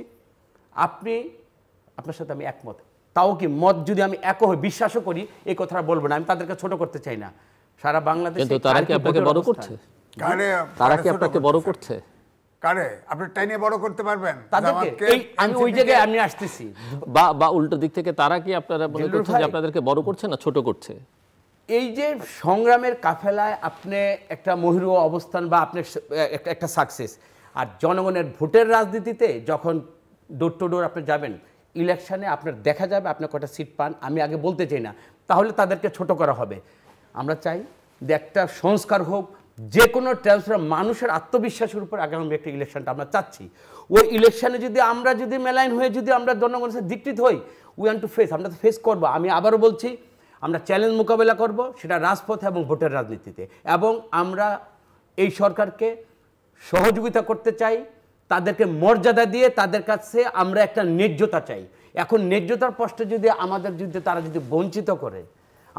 আপনার সাথে আমি একমত। তাও কি মত যদি আমি এক হই, বিশ্বাসও করি, এই কথাটা বলবো না, আমি তাদেরকে ছোট করতে চাই না। সারা বাংলাদেশে কিন্তু তারা কি আপনাকে বড় করছে? তারা কি আপনাকে বড় করছে? কারে আপনি টাইনে বড় করতে পারবেন? তাদেরকে আমি ওই জায়গায় আমি আসতেছি। বা উল্টো দিক থেকে তারা কি আপনারা মনে করছেন যে আপনাদেরকে বড় করছে না ছোট করছে? এই যে সংগ্রামের কাফেলায় আপনি একটা মহিরু অবস্থান বা আপনি একটা সাকসেস, আর জনগণের ভোটের রাজনীতিতে যখন ডোর টু ডোর আপনি যাবেন, ইলেকশনে আপনার দেখা যাবে আপনার কটা সিট পান, আমি আগে বলতে চাই না, তাহলে তাদেরকে ছোট করা হবে। আমরা চাই যে একটা সংস্কার হোক, যে কোনো ট্রান্সফার মানুষের আত্মবিশ্বাসের উপর আগামী একটা ইলেকশনটা আমরা চাচ্ছি। ওই ইলেকশনে যদি আমরা মেলাইন হয়ে যদি আমরা জনগণের সাথে ধিক্কৃত হই, উই ওয়ান্ট টু ফেস, আমরা তো ফেস করবো। আমি আবারও বলছি, আমরা চ্যালেঞ্জ মোকাবেলা করব, সেটা রাজপথে এবং ভোটের রাজনীতিতে। এবং আমরা এই সরকারকে সহযোগিতা করতে চাই, তাদেরকে মর্যাদা দিয়ে তাদের কাছে আমরা একটা ন্যায্যতা চাই। এখন ন্যায্যতার প্রশ্নে যদি আমাদের তারা যদি বঞ্চিত করে,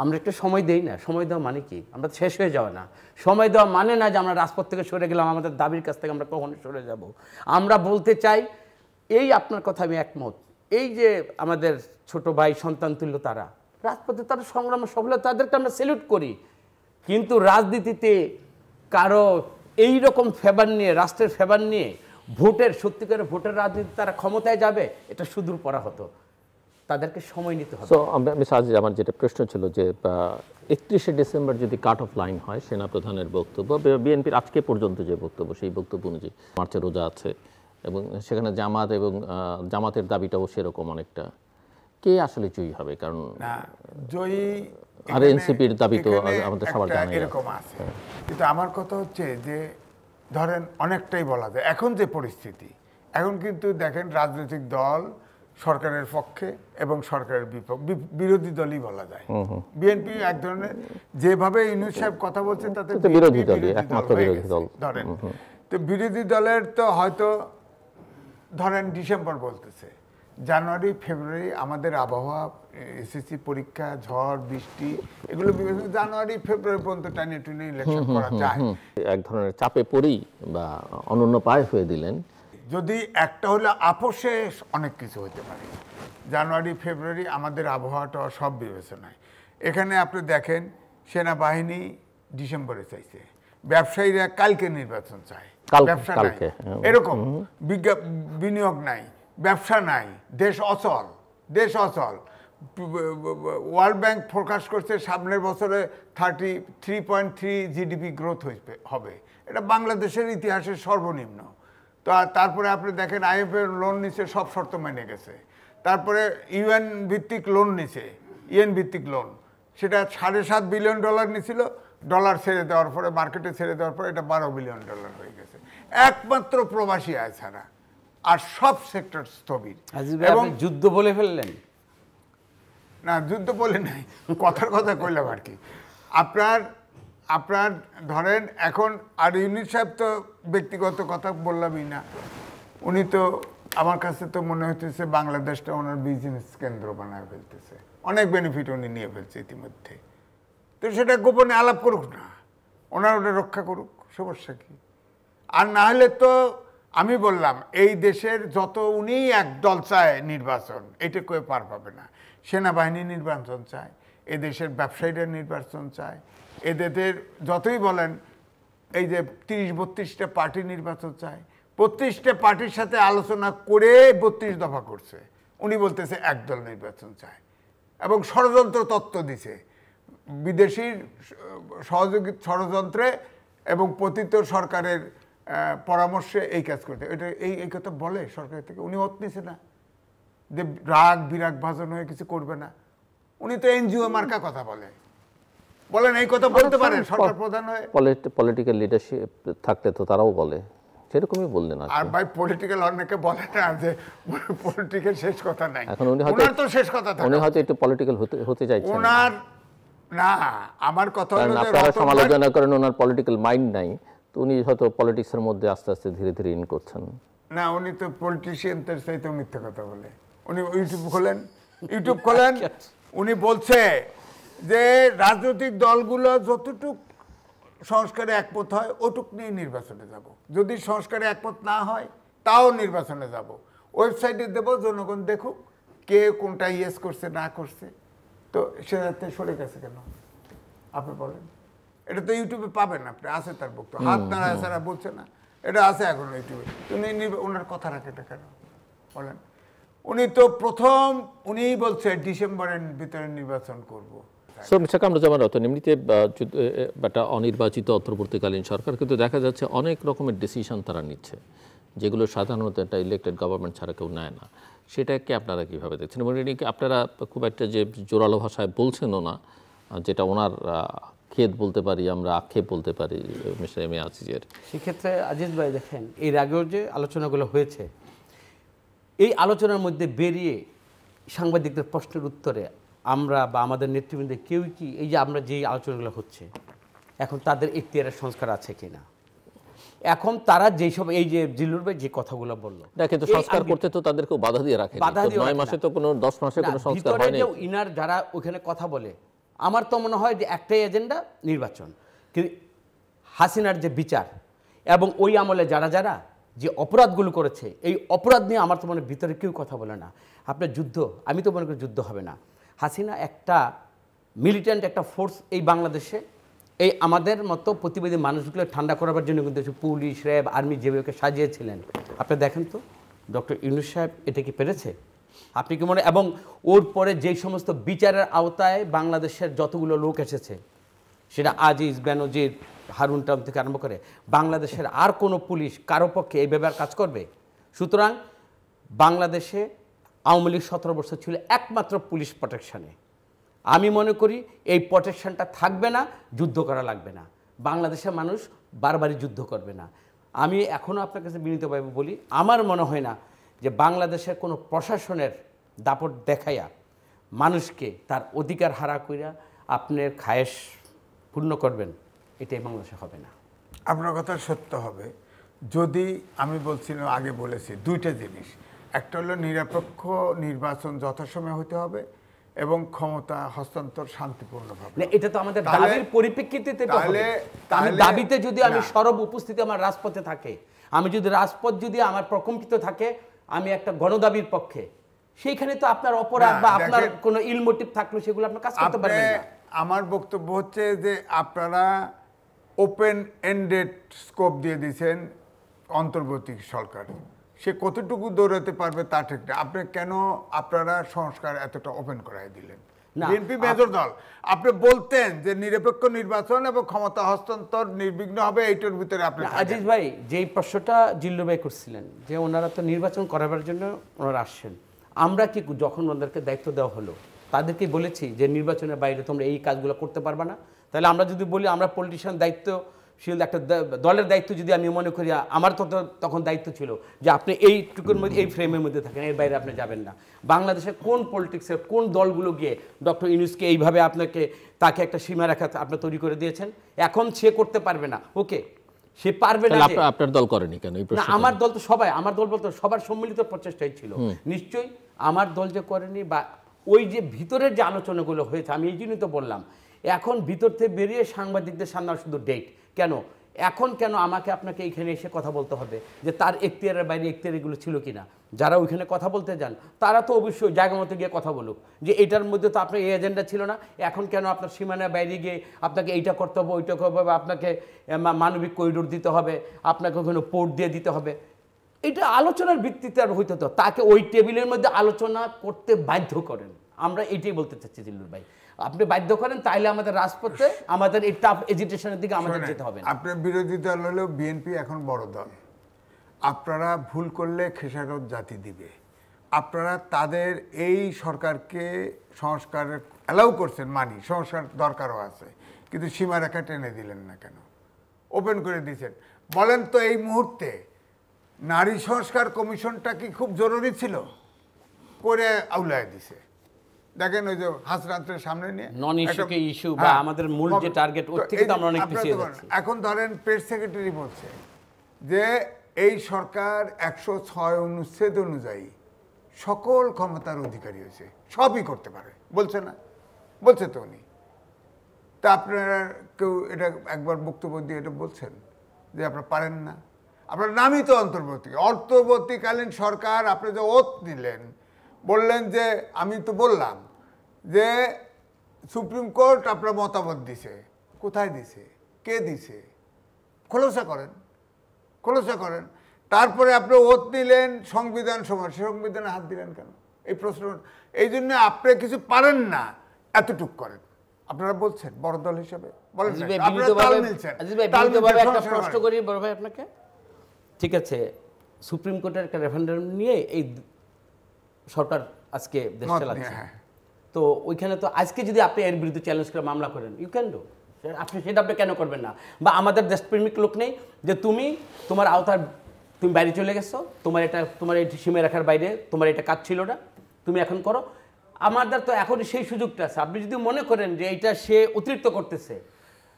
আমরা একটু সময় দেই না। সময় দেওয়া মানে কি? আমরা শেষ হয়ে যাওয়া না। সময় দেওয়া মানে না যে আমরা রাজপথ থেকে সরে গেলাম, আমাদের দাবির কাছ থেকে আমরা কখনো সরে যাব। আমরা বলতে চাই, এই আপনার কথা আমি একমত, এই যে আমাদের ছোট ভাই সন্তান তুল্য তারা রাজপথে তারা সংগ্রাম সফল, তাদেরকে আমরা স্যালুট করি। কিন্তু রাজনীতিতে কারো এই রকম ফেভার নিয়ে, রাষ্ট্রের ফেভার নিয়ে সত্যিকারের ভোটের রাজনীতি তারা ক্ষমতায় যাবে, এটা সুদূর পড়া হতো। তাদেরকে সময় নিতে হবে। আমার যেটা প্রশ্ন ছিল যে 31শে ডিসেম্বর যদি কাট অফ লাইন হয় সেনাপ্রধানের বক্তব্য, বিএনপির আজকে পর্যন্ত যে বক্তব্য, সেই বক্তব্য অনুযায়ী মার্চে রোজা আছে এবং সেখানে জামাত এবং জামাতের দাবিটাও সেরকম অনেকটা, কে আসলে জয়ী হবে? কারণ জয়ী আর এনসিপির দাবি তো আমাদের সবার জানা এরকম আছে। কিন্তু আমার কথা হচ্ছে যে ধরেন অনেকটাই বলা যায় এখন যে পরিস্থিতি, এখন কিন্তু দেখেন রাজনৈতিক দল সরকারের পক্ষে এবং সরকারের বিপক্ষে, বিরোধী দলই বলা যায়। বিএনপি এক ধরনের, যেভাবে ইউনূস সাহেব কথা বলছেন তাতে বিরোধী দলই, একমাত্র বিরোধী দল ধরেন। তো বিরোধী দলের তো হয়তো ধরেন ডিসেম্বর বলতেছে, জানুয়ারি ফেব্রুয়ারি আমাদের আবহাওয়া, এসএসসি পরীক্ষা, ঝড় বৃষ্টি, এগুলো জানুয়ারি ফেব্রুয়ারি পর্যন্ত টাইনে টুনে ইলেকশন করা যায়। এক ধরনের চাপে পড়েই বা অনন্য পায় হয়ে দিলেন। যদি একটা হলে আপোষে অনেক কিছু হতে পারে। জানুয়ারি ফেব্রুয়ারি আমাদের আবহাওয়াটা সব বিবেচনায়। এখানে আপনি দেখেন সেনাবাহিনী ডিসেম্বরে চাইছে, ব্যবসায়ীরা কালকে নির্বাচন চায়, ব্যবসা নাই, এরকম বিনিয়োগ নাই, ব্যবসা নাই, দেশ অচল। ওয়ার্ল্ড ব্যাংক ফোরকাস্ট করছে সামনের বছরে 33.3 জিডিপি গ্রোথ হবে, এটা বাংলাদেশের ইতিহাসের সর্বনিম্ন। তো তারপরে আপনি দেখেন আইএমএফ লোন নিচ্ছে, সব শর্ত মেনে গেছে। তারপরে ইউএন ভিত্তিক লোন নিছে, ইউএন ভিত্তিক লোন, সেটা $7.5 বিলিয়ন নিছিল, ডলার ছেড়ে দেওয়ার পরে, মার্কেটে ছেড়ে দেওয়ার পরে এটা $12 বিলিয়ন হয়ে গেছে, একমাত্র প্রবাসী আয় ছাড়া। আর সব সেক্টর স্থবির। এবং যুদ্ধ বলে ফেললেন না, যুদ্ধ বলে নাই, কথার কথা কইলাম আর কি। আপনার ধরেন এখন, আর ইউনূস সাহেব তো ব্যক্তিগত কথা বললামই না, উনি তো আমার কাছে তো মনে হইতেছে বাংলাদেশটা ওনার বিজনেস কেন্দ্র বানায় ফেলতেছে, অনেক বেনিফিট উনি নিয়ে ফেলছে ইতিমধ্যে। তো সেটা গোপনে আলাপ করুক না, ওনার ওটা রক্ষা করুক, সমস্যা কি? আর না হলে তো আমি বললাম, এই দেশের যত উনি একদল চায় নির্বাচন, এটা কেউ পার পাবে না। সেনাবাহিনী নির্বাচন চায়, এদেশের ব্যবসায়ীরা নির্বাচন চায়, এদের যতই বলেন এই যে 30-32টা পার্টি নির্বাচন চায়, 32টা পার্টির সাথে আলোচনা করে 32 দফা করছে। উনি বলতেছে একদল নির্বাচন চায় এবং ষড়যন্ত্র তত্ত্ব দিছে, বিদেশির ষড়যন্ত্রে এবং পতিত সরকারের পরামর্শে এই কাজ করতে, এটা এই কথা বলে সরকার থেকে। উনি মত নিছে না যে বিরাগ ভাজন হয়ে কিছু করবে না। উনি তো এনজিও মার্কা কথা বলেন এই কথা বলতে পারেন সরকার প্রধান হয়ে। পলিটিক্যাল লিডারশিপ থাকলে তো তারাও বলে, সেরকমই বললেন। আর ভাই পলিটিক্যাল অনেকে বলে না যে পলিটিক্যাল শেষ কথা নাই, এখন উনি তো শেষ কথা থাকে, উনি হয়তো একটু পলিটিক্যাল হতে চাইছেন ওনার। না, আমার কথা হলো যে আপনারা সমালোচনা করেন ওনার পলিটিক্যাল মাইন্ড নাই, তো উনি হয়তো পলিটিক্সের মধ্যে আস্তে আস্তে ধীরে ধীরে ইন করছেন। না, উনি তো পলিটিশিয়ানদের চাইতে মিথ্যা কথা বলে। উনি ইউটিউব খোলেন, উনি বলছে যে রাজনৈতিক দলগুলো যতটুক সংস্কারে একমত হয় ওটুক নিয়ে নির্বাচনে যাব, যদি সংস্কারে একমত না হয় তাও নির্বাচনে যাব, ওয়েবসাইটে দেব, জনগণ দেখুক কে কোনটা ইয়েস করছে না করছে। তো সে যাতে সরে গেছে কেন আপনি বলেন? এটা তো ইউটিউবে পাবেন আপনি, আছে তার বক্তব্য, হাত নাড়া ছাড়া বলছে না, এটা আছে এখন ইউটিউবে। উনি ওনার কথা রাখে এটা কেন বলেন? উনি তো প্রথম উনিই বলছে ডিসেম্বরের ভিতরে নির্বাচন করব। সো মিস্টার কামরুজ্জামান রতন, এমনিতে একটা অনির্বাচিত অন্তর্বর্তীকালীন সরকার, কিন্তু দেখা যাচ্ছে অনেক রকমের ডিসিশন তারা নিচ্ছে যেগুলো সাধারণত একটা ইলেক্টেড গভর্নমেন্ট ছাড়া কেউ নেয় না। সেটাকে আপনারা কীভাবে দেখছেন? এবং আপনারা খুব একটা যে জোরালো ভাষায় বলছেনও না, যেটা ওনার খেদ বলতে পারি আমরা, আক্ষেপ বলতে পারি মিস্টার এম এ আজিজের। সেক্ষেত্রে আজিজ ভাই দেখেন, এর আগেও যে আলোচনাগুলো হয়েছে, এই আলোচনার মধ্যে বেরিয়ে সাংবাদিকদের প্রশ্নের উত্তরে আমরা বা আমাদের নেতৃবৃন্দে কেউ কি এই যে আমরা যে আলোচনাগুলো হচ্ছে এখন তাদের এখতিয়ারের সংস্কার আছে কিনা, এখন তারা যেই সব এই যে জিল্লুর ভাই যে কথাগুলো বললো, কিন্তু সংস্কার করতে তো তাদেরকেও বাধা দিয়ে রাখে, 9 মাসে তো কোনো 10 মাসে কোনো সংস্কার হয়নি। ইনার যারা ওখানে কথা বলে, আমার তো মনে হয় যে একটাই এজেন্ডা নির্বাচন, কিন্তু হাসিনার যে বিচার এবং ওই আমলে যারা যারা যে অপরাধগুলো করেছে, এই অপরাধ নিয়ে আমার তো মনে ভিতরে কেউ কথা বলে না। আপনার যুদ্ধ, আমি তো মনে করি যুদ্ধ হবে না। হাসিনা একটা মিলিটেন্ট একটা ফোর্স এই বাংলাদেশে, এই আমাদের মতো প্রতিবাদী মানুষগুলো ঠান্ডা করাবার জন্য কিন্তু পুলিশ, র্যাব, আর্মি যেভাবে সাজিয়েছিলেন, আপনি দেখেন তো ডক্টর ইউনূস সাহেব এটা কি পেরেছে? আপনি কি মনে, এবং ওর পরে যেই সমস্ত বিচারের আওতায় বাংলাদেশের যতগুলো লোক এসেছে, সেটা আজিজ, বেনজির, হারুন টাউন থেকে আরম্ভ করে বাংলাদেশের আর কোনো পুলিশ কারো পক্ষে এই ব্যাপার কাজ করবে? সুতরাং বাংলাদেশে আওয়ামী লীগ 17 বছর ছিল একমাত্র পুলিশ প্রোটেকশানে। আমি মনে করি এই প্রোটেকশনটা থাকবে না, যুদ্ধ করা লাগবে না, বাংলাদেশের মানুষ বারবারই যুদ্ধ করবে না। আমি এখনও আপনার কাছে বিনীতভাবে বলি, আমার মনে হয় না যে বাংলাদেশের কোনো প্রশাসনের দাপট দেখাইয়া মানুষকে তার অধিকার হারা কইরা আপনার খায়েশ পূর্ণ করবেন, এটাই বাংলাদেশে হবে না। আপনার কথা সত্য হবে যদি, আমি বলছিলাম আগে বলেছি দুইটা জিনিস, একটা হলো নিরপেক্ষ নির্বাচন যথাসময়ে হতে হবে এবং ক্ষমতা হস্তান্তর শান্তিপূর্ণভাবে। এটা তো আমাদের দাবির পরিপ্রেক্ষিতে, আমি দাবিতে যদি আমি সরব উপস্থিতি আমার রাজপথে থাকে, আমি যদি রাজপথ যদি আমার প্রকম্পিত থাকে, আমি একটা গণদাবির পক্ষে, সেইখানে তো আপনার অপরাধ বা আপনার কোনো ইল মোটিভ থাকলে সেগুলো আপনার কাজ করতে পারবেন না। আমার বক্তব্য হচ্ছে যে আপনারা ওপেন এন্ডেড স্কোপ দিয়ে দিয়েছেন অন্তর্বর্তী সরকার, সে কতটুকু দৌড়াতে পারবে তা ঠিক না। আপনি কেন আপনারা সংস্কার এতটা ওপেন করাই দিলেন? বিএনপি মেজর দল, আপনি বলতেন যে নিরপেক্ষ নির্বাচন এবং ক্ষমতা হস্তান্তর নির্বিঘ্ন হবে, এইটার ভিতরে আপনি। আজিজ ভাই যেই প্রশ্নটা জিল্লু ভাই করছিলেন যে ওনারা তো নির্বাচন করাবার জন্য ওনারা আসছেন, আমরা কি যখন ওনাদেরকে দায়িত্ব দেওয়া হলো তাদেরকে বলেছি যে নির্বাচনের বাইরে তোমরা এই কাজগুলো করতে পারবে না? তাহলে আমরা যদি বলি আমরা পলিটিশিয়ান দায়িত্বশীল একটা দলের দায়িত্ব যদি আমি মনে করি, আমার তো তখন দায়িত্ব ছিল যে আপনি এইটুকুর মধ্যে, এই ফ্রেমের মধ্যে থাকেন, এর বাইরে আপনি যাবেন না। বাংলাদেশের কোন পলিটিক্সের কোন দলগুলো গিয়ে ডক্টর ইউনূসকে এইভাবে তাকে একটা সীমারেখা আপনি তৈরি করে দিয়েছেন? এখন সে করতে পারবে না, ওকে, সে পারবে না। আপনার দল করেনি কেন? আমার দল তো সবাই, আমার দল বলতে সবার সম্মিলিত প্রচেষ্টাই ছিল। নিশ্চয়ই আমার দল যে করেনি, বা ওই যে ভিতরের যে আলোচনাগুলো হয়েছে, আমি এই জন্যই তো বললাম, এখন ভিতর থেকে বেরিয়ে সাংবাদিকদের সামনে শুধু ডেট কেন, এখন কেন আমাকে আপনাকে এইখানে এসে কথা বলতে হবে যে তার এখতিয়ারের বাইরে এখতিয়ারগুলো ছিল কিনা? যারা ওইখানে কথা বলতে যান তারা তো অবশ্যই জায়গা মতো গিয়ে কথা বলুক যে এটার মধ্যে তো আপনার এই এজেন্ডা ছিল না, এখন কেন আপনার সীমানার বাইরে গিয়ে আপনাকে এইটা করতে হবে, ওইটা করতে হবে, আপনাকে মানবিক করিডোর দিতে হবে, আপনাকে ওখানে পোর্ট দিয়ে দিতে হবে। এটা আলোচনার ভিত্তিতে আর হইতে, তো তাকে ওই টেবিলের মধ্যে আলোচনা করতে বাধ্য করেন। আমরা এটাই বলতে চাচ্ছি জিল্লুর ভাই, আপনি বাধ্য করেন, তাইলে আমাদের রাজপথে আমাদের এই টাফ এজিটেশনের দিকে আমাদের যেতে হবে না। আপনার বিরোধী দল হলেও বিএনপি এখন বড় দল, আপনারা ভুল করলে খেসারত জাতি দিবে। আপনারা তাদের এই সরকারকে সংস্কারের অ্যালাউ করছেন, মানি সংস্কার দরকারও আছে, কিন্তু সীমারেখা টেনে দিলেন না কেন? ওপেন করে দিয়েছেন। বলেন তো এই মুহূর্তে নারী সংস্কার কমিশনটা কি খুব জরুরি ছিল? করে আউলায় দিছে। দেখেন ওই যে হাসরাতের সামনে নিয়ে নন ইস্যুকে ইস্যু বা আমাদের মূল যে টার্গেট ওর থেকে তো আমরা অনেক পিছিয়ে যাচ্ছি। এখন ধরেন প্রেস সেক্রেটারি বলছে যে এই সরকার 106 অনুচ্ছেদ অনুযায়ী সকল ক্ষমতার অধিকারী হয়েছে, সবই করতে পারে, বলছে না? বলছে তো উনি। তা আপনারা কেউ এটা একবার বক্তব্য দিয়ে এটা বলছেন যে আপনারা পারেন না? আপনার নামই তো অন্তর্বর্তীকালীন সরকার। আপনি যে ওত নিলেন, বললেন যে, আমি তো বললাম যে সুপ্রিম কোর্ট আপনার মতামত দিছে। কোথায় দিছে? কে দিছে? খোলসা করেন, খোলসা করেন। তারপরে আপনি ওত নিলেন সংবিধান সভা, সংবিধানে হাত দিলেন কেন? এই প্রশ্ন। এই জন্য আপনি কিছু পারেন না, এতটুক করেন। আপনারা বলছেন বড় দল হিসেবে, বলেন প্রশ্ন করি বড় ভাই আপনাকে। ঠিক আছে, সুপ্রিম কোর্টের একটা রেফারেন্ডাম নিয়ে এই সরকার আজকে দেশ চালাচ্ছে। তো ওইখানে তো আজকে যদি আপনি এর বিরুদ্ধে চ্যালেঞ্জ করে মামলা করেন, ইউ ক্যান ডু। আপনি সেটা আপনি কেন করবেন না? বা আমাদের দেশপ্রেমিক লোক নেই যে তুমি তোমার আওতার তুমি বাইরে চলে গেছো, তোমার এই সীমা রাখার বাইরে তোমার এটা কাজ ছিল না, তুমি এখন করো। আমাদের তো এখন সেই সুযোগটা আছে। আপনি যদি মনে করেন যে এইটা সে অতিরিক্ত করতেছে,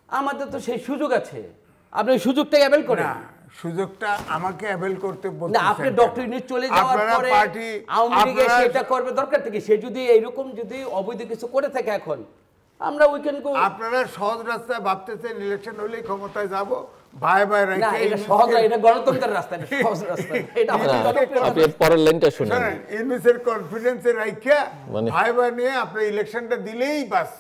আমাদের তো সেই সুযোগ আছে, আপনি ওই সুযোগটা অ্যাভেল করেন। সুযোগটা আমাকে অ্যাভেল করতে বলতে না, আপনি ডক্টর ইউনিট চলে যাওয়ার পরে আওয়ামী লীগে সেটা করবে দরকার থেকে। সে যদি এইরকম যদি অবৈধ কিছু করে থাকে এখন আমরা উইকেন্ড গো। আপনারা সহজ রাস্তায় ভাবতেছেন ইলেকশন হলেই ক্ষমতায় যাব, ভাই ভাই রাইখে। না, এটা সহজ না, এটা গণতন্ত্রের রাস্তা, এটা সহজ রাস্তা। এটা আপনি পরের লাইনটা শুনুন। ইউনিসের কনফিডেন্সে রাইখে ভাই ভাই নিয়ে আপনি ইলেকশনটা দিলেই বাস।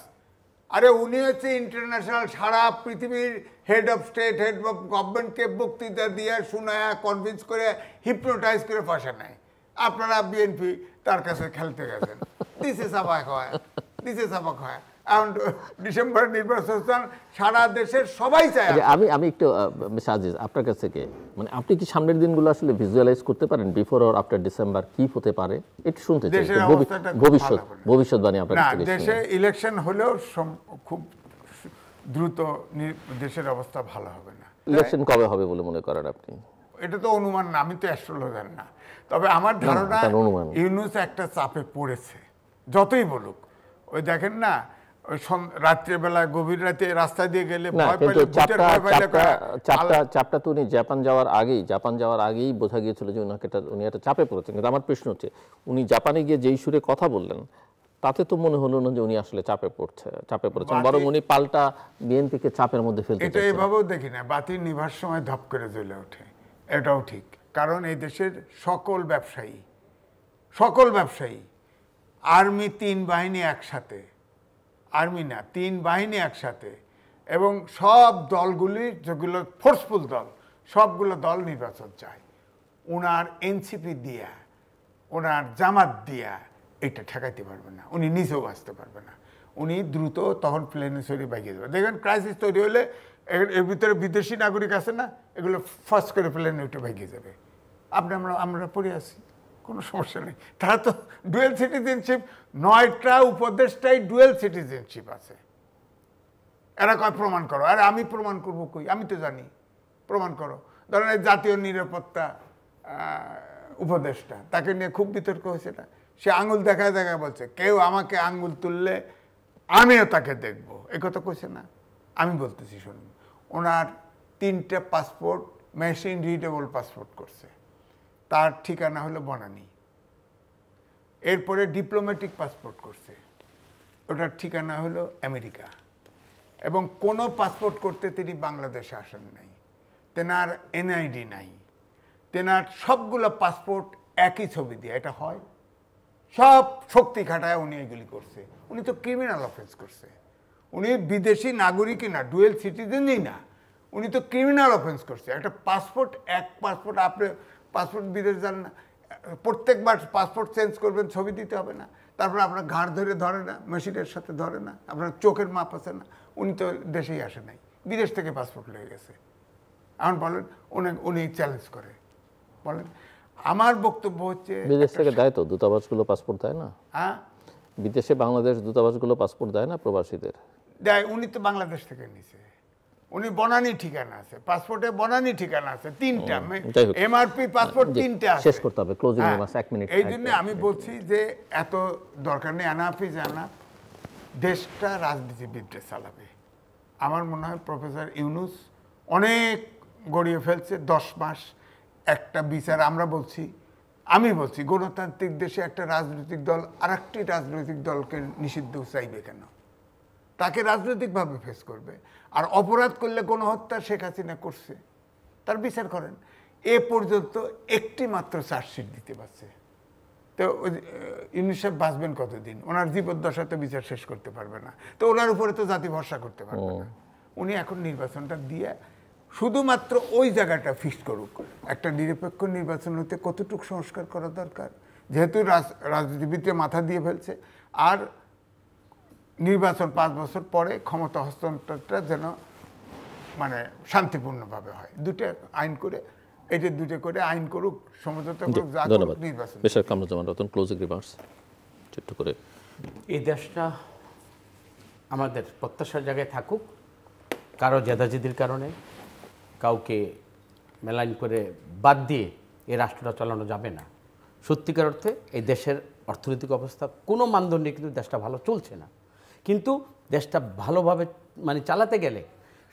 আরে উনি হচ্ছে ইন্টারন্যাশনাল সারা পৃথিবীর head of state, head of গভর্নমেন্টকে বক্তৃতা দিয়ে শোনায়, কনভিন্স করে, হিপনোটাইজ করে ফাঁসা নেয়। আপনারা বিএনপি তার কাছে খেলতে গেছেন, দিছে সাবাক হয়, দিছে সাবাক হয়। এখন ডিসেম্বর নির্বাচন সারা দেশের সবাই চায়। আমি একটু আজিজ আপনার কাছ থেকে, মানে আপনি কি সামনের দিনগুলো আসলে ভিজুয়ালাইজ করতে পারেন বিফোর অর আফটার ডিসেম্বর কি হতে পারে? একটু শুনতে চাই, ভবিষ্যৎবাণী আপনার কাছ থেকে। দেশে ইলেকশন হলেও খুব দ্রুত দেশের অবস্থা ভালো হবে না। ইলেকশন কবে হবে বলে মনে করেন আপনি? এটা তো অনুমান না, আমি তো অ্যাস্ট্রোলজার না। তবে আমার ধারণা ইউনূস একটা চাপে পড়েছে, যতই বলুক। ওই দেখেন না, ওই রাত্রেবেলা গভীর রাতে রাস্তা দিয়ে গেলে চাপটা তো উনি জাপান যাওয়ার আগেই বোঝা গিয়েছিল যে উনি একটা চাপে পড়েছেন। কিন্তু আমার প্রশ্ন হচ্ছে, উনি জাপানে গিয়ে যেই সুরে কথা বললেন তাতে তো মনে হলো না যে উনি আসলে চাপে পড়েছেন, বরং উনি পাল্টা বিএনপিকে চাপের মধ্যে ফেলতে চাইছেন। এটা এভাবেও দেখি না, বাতি নিভার সময় ধপ করে জ্বলে ওঠে, এটাও ঠিক। কারণ এই দেশের সকল ব্যবসায়ী আর্মি 3 বাহিনী একসাথে, আর্মি না 3 বাহিনী একসাথে, এবং সব দলগুলি যেগুলো ফোর্সফুল দল, সবগুলো দল নির্বাচন চায়। ওনার এনসিপি দিয়া, ওনার জামাত দিয়া এটা ঠেকাইতে পারবে না, উনি নিজেও বাঁচতে পারবে না। উনি দ্রুত তখন প্লেনে সরি বাইকে যাবে। দেখবেন ক্রাইসিস তৈরি হলে এর ভিতরে বিদেশি নাগরিক আছে না, এগুলো ফার্স্ট করে প্লেনে উঠে বাইকে যাবে। আমরা পড়ে আছি, কোনো সমস্যা নেই। তারা তো ডুয়েল সিটিজেনশিপ, 9টা উপদেষ্টাই ডুয়েল সিটিজেনশিপ আছে। এরা কয় প্রমাণ করো। আরে আমি প্রমাণ করবো কই? আমি তো জানি, প্রমাণ করো। ধরেন জাতীয় নিরাপত্তা উপদেষ্টা, তাকে নিয়ে খুব বিতর্ক হয়েছে না, সে আঙুল দেখায় বলছে, কেউ আমাকে আঙুল তুললে আমিও তাকে দেখবো, এই কথা কইছে না? আমি বলতেছি শুনুন, ওনার 3টে পাসপোর্ট মেশিন রিডেবল পাসপোর্ট করছে, তার ঠিকানা হলো বনানী। এরপরে ডিপ্লোম্যাটিক পাসপোর্ট করছে, ওটার ঠিকানা হলো আমেরিকা। এবং কোনো পাসপোর্ট করতে তিনি বাংলাদেশে আসেন নাই, তেনার এনআইডি নাই, তেনার সবগুলো পাসপোর্ট একই ছবি দিয়ে। এটা হয়? সব শক্তি খাটায় উনি এগুলি করছে। উনি তো ক্রিমিনাল অফেন্স করছে। উনি বিদেশি নাগরিকই না, ডুয়েল সিটিজেনই না, উনি তো ক্রিমিনাল অফেন্স করছে। একটা পাসপোর্ট, এক পাসপোর্ট, আপনি পাসপোর্ট বিদেশ যান না, প্রত্যেকবার পাসপোর্ট চেঞ্জ করবেন, ছবি দিতে হবে না, তারপরে আপনার ঘাড় ধরে না, মেশিনের সাথে ধরে না, আপনার চোখের মাপ আছে না। উনি তো দেশেই আসে নাই, বিদেশ থেকে পাসপোর্ট লেগে গেছে। এখন বলেন উনি চ্যালেঞ্জ করে, বলেন। আমার বক্তব্য হচ্ছে, বিদেশ থেকে দেয় তো দূতাবাসগুলো পাসপোর্ট দেয় না? হ্যাঁ, বিদেশে বাংলাদেশ দূতাবাসগুলো পাসপোর্ট দেয় না প্রবাসীদের? দেয়। উনি তো বাংলাদেশ থেকে নিছে, উনি বনানী ঠিকানা আছে, পাসপোর্টে বনানী ঠিকানা আছে 3টা, এমআরপি পাসপোর্ট 3টে আছে। শেষ করতে হবে, ক্লোজিং রিমার্কস 1 মিনিট। এই জন্য আমি বলছি যে এত দরকার নেই, আনাফি জানা দেশটা রাজনীতিবিদরা চালাবে। আমার মনে হয় প্রফেসর ইউনূস অনেক গড়িয়ে ফেলছে, 10 মাস একটা বিচার আমরা বলছি, আমি বলছি গণতান্ত্রিক দেশে একটা রাজনৈতিক দল আরেকটি রাজনৈতিক দলকে নিষিদ্ধ চাইবে কেন? তাকে রাজনৈতিকভাবে ফেস করবে। আর অপরাধ করলে গণহত্যা শেখ হাসিনা করছে, তার বিচার করেন। এ পর্যন্ত একটি মাত্র চার্জশিট দিতে পারছে। তো ইউনূস সাহেব বাঁচবেন কতদিন? ওনার জীবদ্দশাতে বিচার শেষ করতে পারবে না। তো ওনার উপরে তো জাতি ভরসা করতে পারবে না। উনি এখন নির্বাচনটা দিয়ে শুধুমাত্র ওই জায়গাটা ফিক্সড করুক। একটা নিরপেক্ষ নির্বাচন হতে কতটুকু সংস্কার করা দরকার, যেহেতু রাজনীতিবিদরা মাথা দিয়ে ফেলছে। আর নির্বাচন 5 বছর পরে ক্ষমতা হস্তান্তরটা যেন মানে শান্তিপূর্ণভাবে হয়। দুটো আইন করে, এই যে দুটো করে আইন করুক, সমঝোতা করুক, যা করুক, নির্বাচন। বেশার কামরুজ্জামান রতন, ক্লোজিং রিমার্কস ছোট্ট করে। এই দেশটা আমাদের প্রত্যাশার জায়গায় থাকুক, কারো জেদাজেদির কারণে কাউকে মেলাইন করে বাদ দিয়ে এই রাষ্ট্রটা চালানো যাবে না। সত্যিকার অর্থে এই দেশের অর্থনৈতিক অবস্থা কোনো মানদণ্ডে কিন্তু দেশটা ভালো চলছে না। কিন্তু দেশটা ভালোভাবে মানে চালাতে গেলে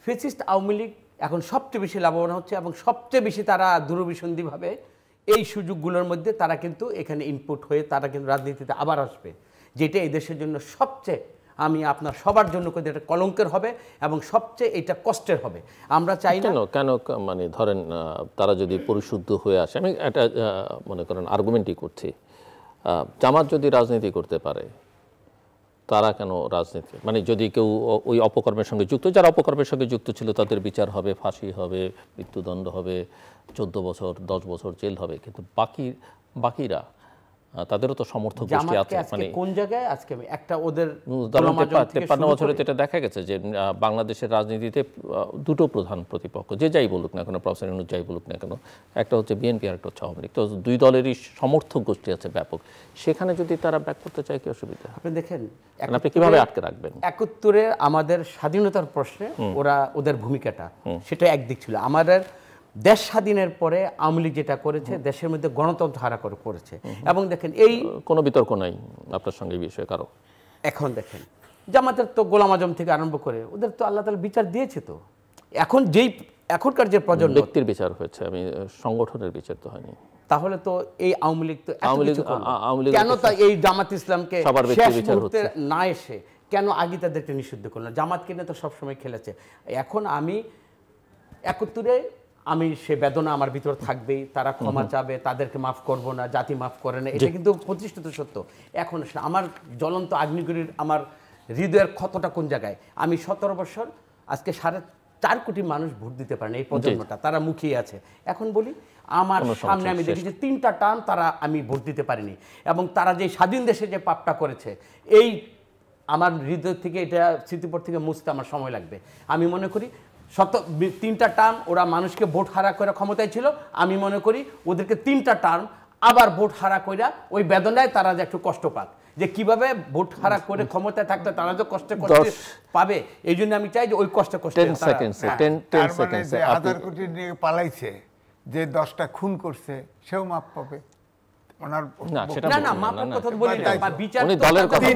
ফ্যাসিস্ট আওয়ামী লীগ এখন সবচেয়ে বেশি লাভবান হচ্ছে এবং সবচেয়ে বেশি তারা দূরভিসন্ধিভাবে এই সুযোগগুলোর মধ্যে তারা কিন্তু এখানে ইনপুট হয়ে তারা কিন্তু রাজনীতিতে আবার আসবে, যেটা এই দেশের জন্য সবচেয়ে, আমি আপনার সবার জন্য কিন্তু এটা কলঙ্কের হবে এবং সবচেয়ে এটা কষ্টের হবে। আমরা চাই না কেন মানে ধরেন তারা যদি পরিশুদ্ধ হয়ে আসে, আমি একটা মনে করেন আর্গুমেন্টই করছি, জামাত যদি রাজনীতি করতে পারে, তারা কেন রাজনীতি, মানে যদি কেউ ওই অপকর্মের সঙ্গে যুক্ত, যারা অপকর্মের সঙ্গে যুক্ত ছিল তাদের বিচার হবে, ফাঁসি হবে, মৃত্যুদণ্ড হবে, 14 বছর 10 বছর জেল হবে, কিন্তু বাকিরা তাদেরও তো সমর্থক গোষ্ঠী আছে। মানে কোন জায়গায় আজকে আমি একটা ওদের 53 বছরে এটা দেখা গেছে যে বাংলাদেশের রাজনীতিতে দুটো প্রধান প্রতিপক্ষ, যে যাই বলুক না কেন, প্রফেসর ইউনূস যাই বলুক না কেন, একটা হচ্ছে বিএনপি আর একটা হচ্ছে আওয়ামী লীগ। তো দুই দলেরই সমর্থক গোষ্ঠী আছে ব্যাপক। সেখানে যদি তারা ব্যাক করতে চায়, কি অসুবিধা? আপনি দেখেন আপনি কিভাবে আটকে রাখবেন? 71-এ আমাদের স্বাধীনতার প্রশ্নে ওদের ভূমিকাটা সেটা একদিক ছিল। আমাদের দেশ স্বাধীনের পরে আওয়ামী লীগ যেটা করেছে, দেশের মধ্যে গণতন্ত্র হারা করেছে। এবং দেখেন এই কোনো বিতর্ক নাই আপনার সঙ্গে এই বিষয়ে কারো। এখন দেখেন জামাতের তো গোলাম আজম থেকে আরম্ভ করে ওদের তো আল্লাহ তাআলা বিচার দিয়েছে। তো এখন এখনকার যে প্রজন্ম, ব্যক্তির বিচার হয়েছে, আমি সংগঠনের বিচার তো হয়নি। তাহলে তো এই আওয়ামী লীগ তো আওয়ামী লীগ কেন তা এই জামাত ইসলামকে সবার ব্যক্তির বিচার হচ্ছে না এসে কেন আগে তাদেরকে নিষিদ্ধ করলো? জামাতকে নিয়ে তো সবসময় খেলেছে। এখন আমি 71-এ আমি সে বেদনা আমার ভিতর থাকবেই, তারা ক্ষমা চাবে, তাদেরকে মাফ করব না, জাতি মাফ করে না, এটা কিন্তু প্রতিষ্ঠিত সত্য। এখন আমার জ্বলন্ত আগ্নেয়গিরির আমার হৃদয়ের ক্ষতটা কোন জায়গায়? আমি 17 বছর, আজকে 4.5 কোটি মানুষ ভোট দিতে পারে না, এই প্রজন্মটা তারা মুখিয়ে আছে। এখন বলি আমার সামনে আমি দেখি যে 3টা টার্ম তারা আমি ভোট দিতে পারিনি, এবং তারা যে স্বাধীন দেশে যে পাপটা করেছে, এই আমার হৃদয় থেকে এটা স্মৃতিপট থেকে মুছতে আমার সময় লাগবে। আমি মনে করি 3টা টার্ম ওরা মানুষকে ভোট হারা করে ক্ষমতায় ছিল, আমি মনে করি ওদেরকে 3টা টার্ম আবার ভোট হারা কইরা ওই বেদনায় তারা যে একটু কষ্ট পাক, যে কিভাবে ভোট হারা করে ক্ষমতায় থাকতে তারা যে কষ্ট পাবে, এই জন্য আমি চাই যে ওই কষ্ট 10 সেকেন্ডস 10 সেকেন্ডস 1000 কোটি নিয়ে পালাইছে, যে 10টা খুন করছে সেও মাপ পাবে। ওনার না, সেটা না মাপের কথা বলি না, বিচার উনি দলের কথা,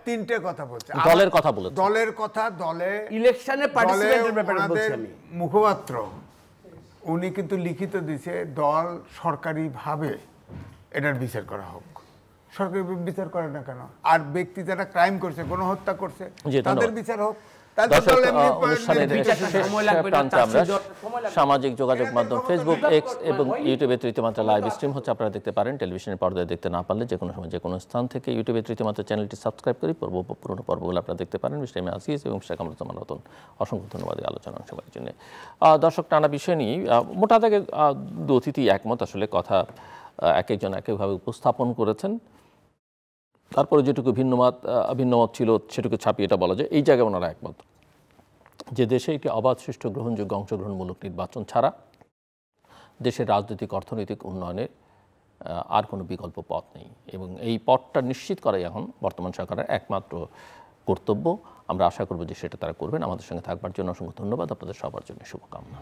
তিনটে কথা বলছে, দলের কথা বলেছে, দলের কথা, দলে ইলেকশনে পার্টিসিপেন্টের ব্যাপারে বলছি আমি। মুখপাত্র উনি কিন্তু লিখিত দিয়েছে, দল সরকারিভাবে এটার বিচার করা হোক। সরকারি বিচার করে না কেন? আর ব্যক্তি যারা ক্রাইম করছে, গণহত্যা করছে, তাদের বিচার হোক। সামাজিক যোগাযোগ মাধ্যম ফেসবুক, এক্স এবং ইউটিউবে তৃতীয় মাত্রা লাইভ স্ট্রিম হচ্ছে, আপনারা দেখতে পারেন। টেলিভিশনের পর্দায় দেখতে না পারলে যে কোনো সময় যে কোনো স্থান থেকে ইউটিউবে তৃতীয় মাত্রা চ্যানেলটি সাবস্ক্রাইব করি পুরোনো পর্বগুলো আপনারা দেখতে পারেন। মিস্টার আজিজ এবং শেখ কামরুজ্জামান রতন, অসংখ্য ধন্যবাদ এই আলোচনা অংশগ্রহণের জন্য। দর্শক, নানা বিষয় নিয়ে মোটা দাগে দু অতিথি একমত, আসলে কথা এক একজন এক একভাবে উপস্থাপন করেছেন। তারপরে যেটুকু ভিন্নমত ছিল সেটুকু ছাপিয়ে এটা বলা যায়, এই জায়গায় ওনারা একমত যে দেশে একটি অবাধ, সুষ্ঠু, গ্রহণযোগ্য, অংশগ্রহণমূলক নির্বাচন ছাড়া দেশের রাজনৈতিক অর্থনৈতিক উন্নয়নের আর কোনো বিকল্প পথ নেই, এবং এই পথটা নিশ্চিত করাই এখন বর্তমান সরকারের একমাত্র কর্তব্য। আমরা আশা করব যে সেটা তারা করবেন। আমাদের সঙ্গে থাকবার জন্য অসংখ্য ধন্যবাদ, আপনাদের সবার জন্য শুভকামনা।